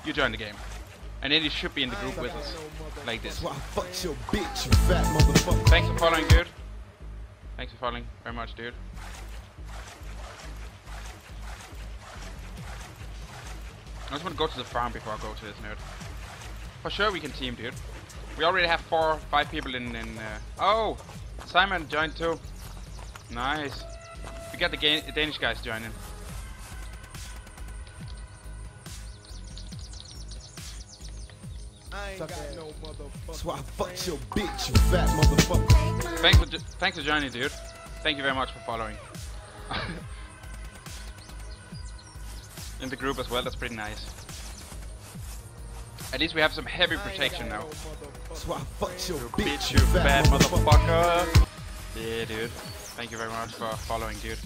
you join the game. And then you should be in the group with us. Like this. Fuck your bitch, you fat motherfucker. Thanks for following, dude. Thanks for following very much, dude. I just want to go to the farm before I go to this nerd. For sure we can team, dude. We already have 4 or 5 people in oh! Simon joined too. Nice. We got the Danish guys joining. I ain't got no motherfucker. That's why I fuck your bitch, you fat motherfucker. Thanks for joining, dude. Thank you very much for following. In the group as well, that's pretty nice. At least we have some heavy protection now. That's why I fuck your Bitch, you fat motherfucker. Yeah, dude. Thank you very much for following, dude.